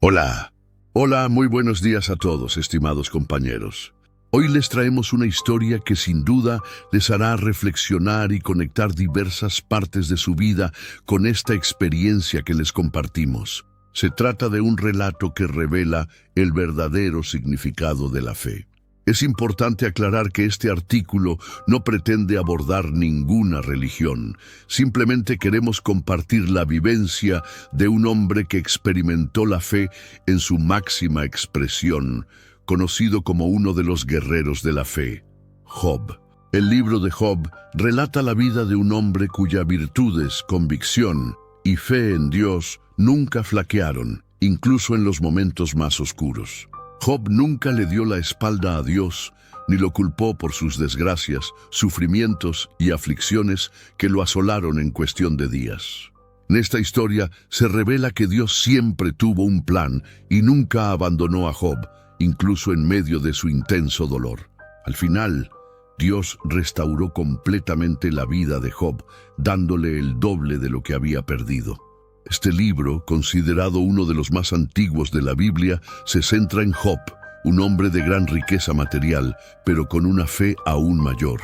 Hola. Hola, muy buenos días a todos, estimados compañeros. Hoy les traemos una historia que sin duda les hará reflexionar y conectar diversas partes de su vida con esta experiencia que les compartimos. Se trata de un relato que revela el verdadero significado de la fe. Es importante aclarar que este artículo no pretende abordar ninguna religión. Simplemente queremos compartir la vivencia de un hombre que experimentó la fe en su máxima expresión, conocido como uno de los guerreros de la fe, Job. El libro de Job relata la vida de un hombre cuya virtudes, convicción y fe en Dios nunca flaquearon, incluso en los momentos más oscuros. Job nunca le dio la espalda a Dios, ni lo culpó por sus desgracias, sufrimientos y aflicciones que lo asolaron en cuestión de días. En esta historia se revela que Dios siempre tuvo un plan y nunca abandonó a Job, incluso en medio de su intenso dolor. Al final, Dios restauró completamente la vida de Job, dándole el doble de lo que había perdido. Este libro, considerado uno de los más antiguos de la Biblia, se centra en Job, un hombre de gran riqueza material, pero con una fe aún mayor.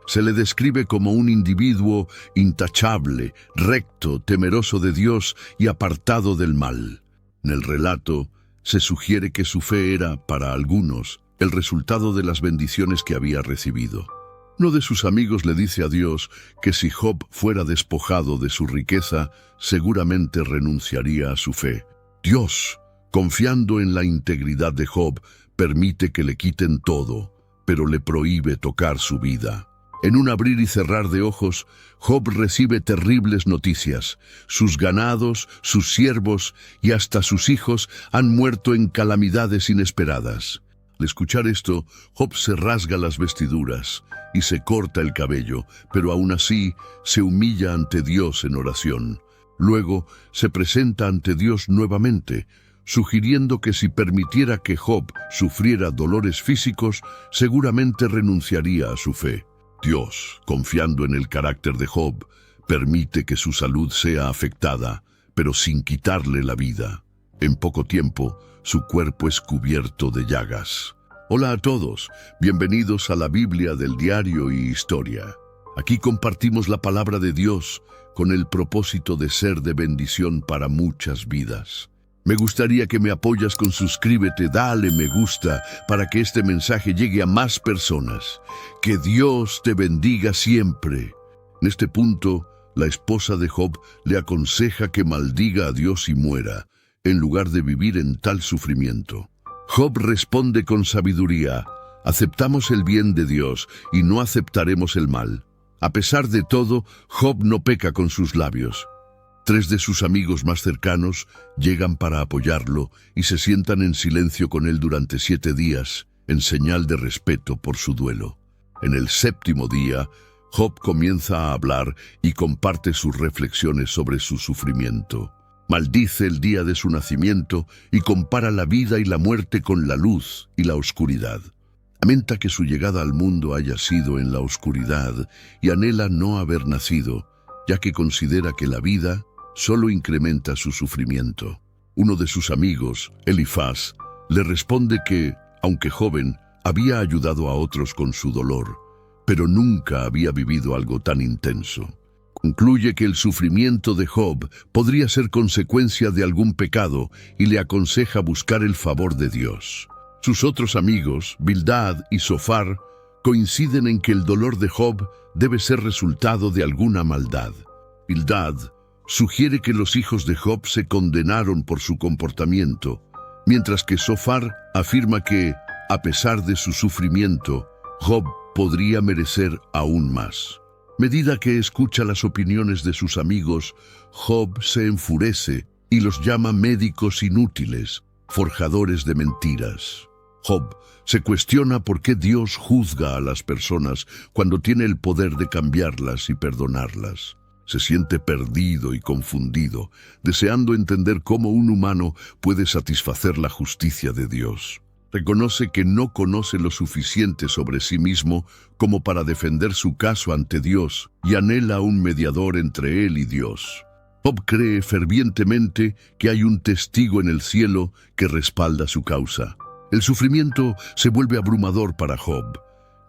Se le describe como un individuo intachable, recto, temeroso de Dios y apartado del mal. En el relato, se sugiere que su fe era, para algunos, el resultado de las bendiciones que había recibido. Uno de sus amigos le dice a Dios que si Job fuera despojado de su riqueza, seguramente renunciaría a su fe. Dios, confiando en la integridad de Job, permite que le quiten todo, pero le prohíbe tocar su vida. En un abrir y cerrar de ojos, Job recibe terribles noticias. Sus ganados, sus siervos y hasta sus hijos han muerto en calamidades inesperadas. Al escuchar esto, Job se rasga las vestiduras y se corta el cabello, pero aún así se humilla ante Dios en oración. Luego se presenta ante Dios nuevamente, sugiriendo que si permitiera que Job sufriera dolores físicos, seguramente renunciaría a su fe. Dios, confiando en el carácter de Job, permite que su salud sea afectada, pero sin quitarle la vida. En poco tiempo, su cuerpo es cubierto de llagas. Hola a todos, bienvenidos a la Biblia del Diario y Historia. Aquí compartimos la palabra de Dios con el propósito de ser de bendición para muchas vidas. Me gustaría que me apoyas con suscríbete, dale me gusta para que este mensaje llegue a más personas. Que Dios te bendiga siempre. En este punto, la esposa de Job le aconseja que maldiga a Dios y muera, en lugar de vivir en tal sufrimiento. Job responde con sabiduría: aceptamos el bien de Dios y no aceptaremos el mal. A pesar de todo, Job no peca con sus labios. 3 de sus amigos más cercanos llegan para apoyarlo y se sientan en silencio con él durante 7 días, en señal de respeto por su duelo. En el 7º día, Job comienza a hablar y comparte sus reflexiones sobre su sufrimiento. Maldice el día de su nacimiento y compara la vida y la muerte con la luz y la oscuridad. Lamenta que su llegada al mundo haya sido en la oscuridad y anhela no haber nacido, ya que considera que la vida solo incrementa su sufrimiento. Uno de sus amigos, Elifaz, le responde que, aunque joven, había ayudado a otros con su dolor, pero nunca había vivido algo tan intenso. Concluye que el sufrimiento de Job podría ser consecuencia de algún pecado y le aconseja buscar el favor de Dios. Sus otros amigos, Bildad y Zofar, coinciden en que el dolor de Job debe ser resultado de alguna maldad. Bildad sugiere que los hijos de Job se condenaron por su comportamiento, mientras que Zofar afirma que, a pesar de su sufrimiento, Job podría merecer aún más. A medida que escucha las opiniones de sus amigos, Job se enfurece y los llama médicos inútiles, forjadores de mentiras. Job se cuestiona por qué Dios juzga a las personas cuando tiene el poder de cambiarlas y perdonarlas. Se siente perdido y confundido, deseando entender cómo un humano puede satisfacer la justicia de Dios. Reconoce que no conoce lo suficiente sobre sí mismo como para defender su caso ante Dios y anhela un mediador entre él y Dios. Job cree fervientemente que hay un testigo en el cielo que respalda su causa. El sufrimiento se vuelve abrumador para Job,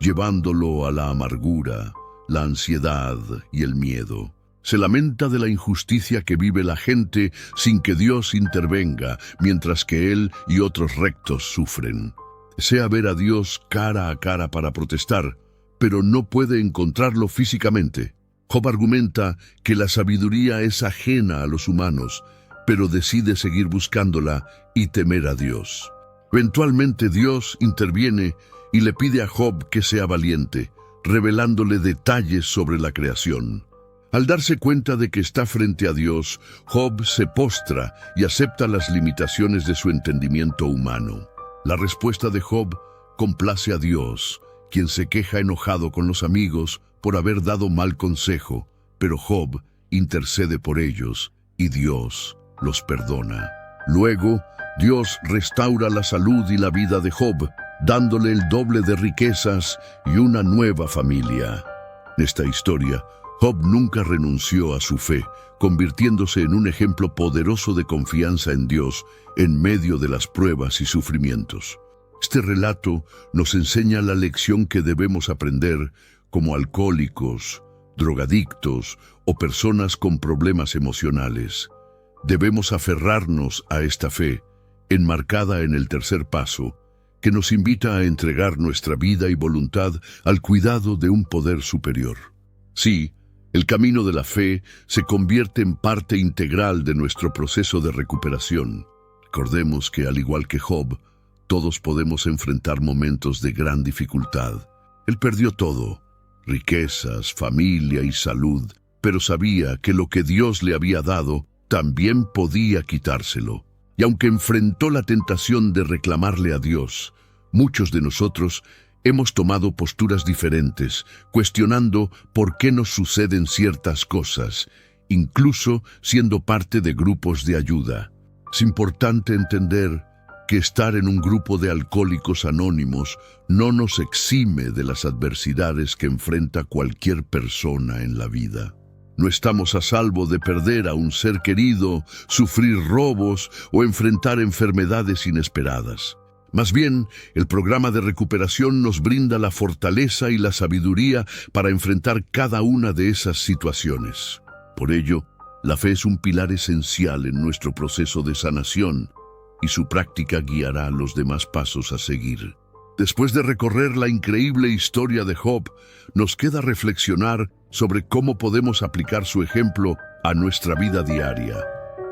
llevándolo a la amargura, la ansiedad y el miedo. Se lamenta de la injusticia que vive la gente sin que Dios intervenga, mientras que él y otros rectos sufren. Desea ver a Dios cara a cara para protestar, pero no puede encontrarlo físicamente. Job argumenta que la sabiduría es ajena a los humanos, pero decide seguir buscándola y temer a Dios. Eventualmente Dios interviene y le pide a Job que sea valiente, revelándole detalles sobre la creación. Al darse cuenta de que está frente a Dios, Job se postra y acepta las limitaciones de su entendimiento humano. La respuesta de Job complace a Dios, quien se queja enojado con los amigos por haber dado mal consejo, pero Job intercede por ellos y Dios los perdona. Luego, Dios restaura la salud y la vida de Job, dándole el doble de riquezas y una nueva familia. En esta historia, Job nunca renunció a su fe, convirtiéndose en un ejemplo poderoso de confianza en Dios en medio de las pruebas y sufrimientos. Este relato nos enseña la lección que debemos aprender como alcohólicos, drogadictos o personas con problemas emocionales. Debemos aferrarnos a esta fe, enmarcada en el tercer paso, que nos invita a entregar nuestra vida y voluntad al cuidado de un poder superior. Sí, el camino de la fe se convierte en parte integral de nuestro proceso de recuperación. Recordemos que, al igual que Job, todos podemos enfrentar momentos de gran dificultad. Él perdió todo, riquezas, familia y salud, pero sabía que lo que Dios le había dado también podía quitárselo. Y aunque enfrentó la tentación de reclamarle a Dios, muchos de nosotros hemos tomado posturas diferentes, cuestionando por qué nos suceden ciertas cosas, incluso siendo parte de grupos de ayuda. Es importante entender que estar en un grupo de alcohólicos anónimos no nos exime de las adversidades que enfrenta cualquier persona en la vida. No estamos a salvo de perder a un ser querido, sufrir robos o enfrentar enfermedades inesperadas. Más bien, el programa de recuperación nos brinda la fortaleza y la sabiduría para enfrentar cada una de esas situaciones. Por ello, la fe es un pilar esencial en nuestro proceso de sanación y su práctica guiará los demás pasos a seguir. Después de recorrer la increíble historia de Job, nos queda reflexionar sobre cómo podemos aplicar su ejemplo a nuestra vida diaria.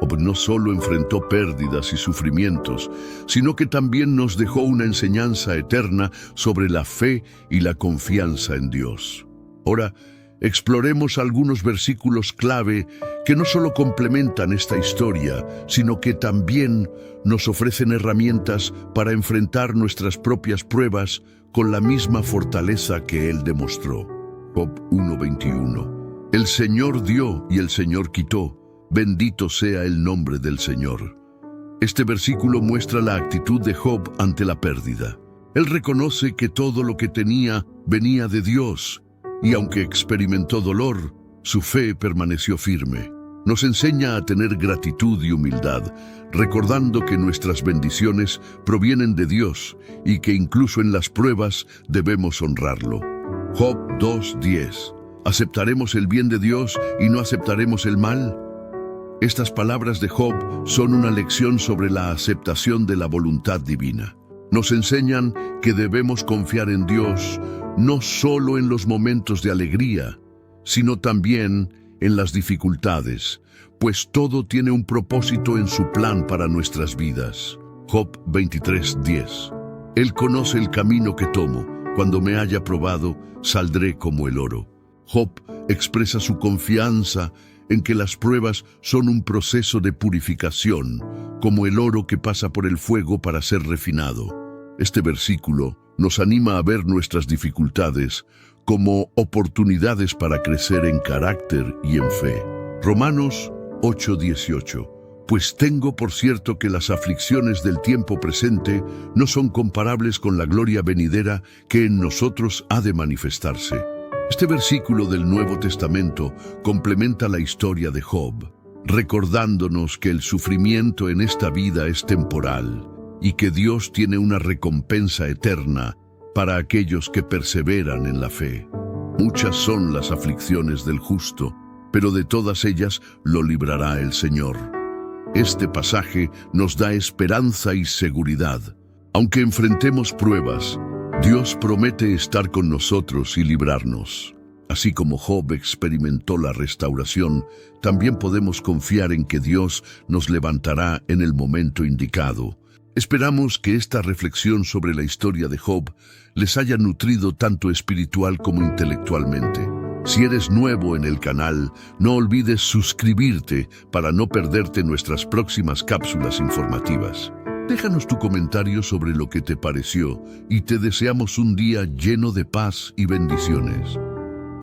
Job no solo enfrentó pérdidas y sufrimientos, sino que también nos dejó una enseñanza eterna sobre la fe y la confianza en Dios. Ahora, exploremos algunos versículos clave que no solo complementan esta historia, sino que también nos ofrecen herramientas para enfrentar nuestras propias pruebas con la misma fortaleza que Él demostró. Job 1:21. El Señor dio y el Señor quitó. Bendito sea el nombre del Señor. Este versículo muestra la actitud de Job ante la pérdida. Él reconoce que todo lo que tenía venía de Dios, y aunque experimentó dolor, su fe permaneció firme. Nos enseña a tener gratitud y humildad, recordando que nuestras bendiciones provienen de Dios y que incluso en las pruebas debemos honrarlo. Job 2:10. ¿Aceptaremos el bien de Dios y no aceptaremos el mal? Estas palabras de Job son una lección sobre la aceptación de la voluntad divina. Nos enseñan que debemos confiar en Dios no solo en los momentos de alegría, sino también en las dificultades, pues todo tiene un propósito en su plan para nuestras vidas. Job 23:10. Él conoce el camino que tomo, cuando me haya probado, saldré como el oro. Job expresa su confianza en que las pruebas son un proceso de purificación, como el oro que pasa por el fuego para ser refinado. Este versículo nos anima a ver nuestras dificultades como oportunidades para crecer en carácter y en fe. Romanos 8:18. Pues tengo por cierto que las aflicciones del tiempo presente no son comparables con la gloria venidera que en nosotros ha de manifestarse. Este versículo del Nuevo Testamento complementa la historia de Job. recordándonos que el sufrimiento en esta vida es temporal y que Dios tiene una recompensa eterna para aquellos que perseveran en la fe. Muchas son las aflicciones del justo, pero de todas ellas lo librará el Señor. Este pasaje nos da esperanza y seguridad. Aunque enfrentemos pruebas, Dios promete estar con nosotros y librarnos. Así como Job experimentó la restauración, también podemos confiar en que Dios nos levantará en el momento indicado. Esperamos que esta reflexión sobre la historia de Job les haya nutrido tanto espiritual como intelectualmente. Si eres nuevo en el canal, no olvides suscribirte para no perderte nuestras próximas cápsulas informativas. Déjanos tu comentario sobre lo que te pareció y te deseamos un día lleno de paz y bendiciones.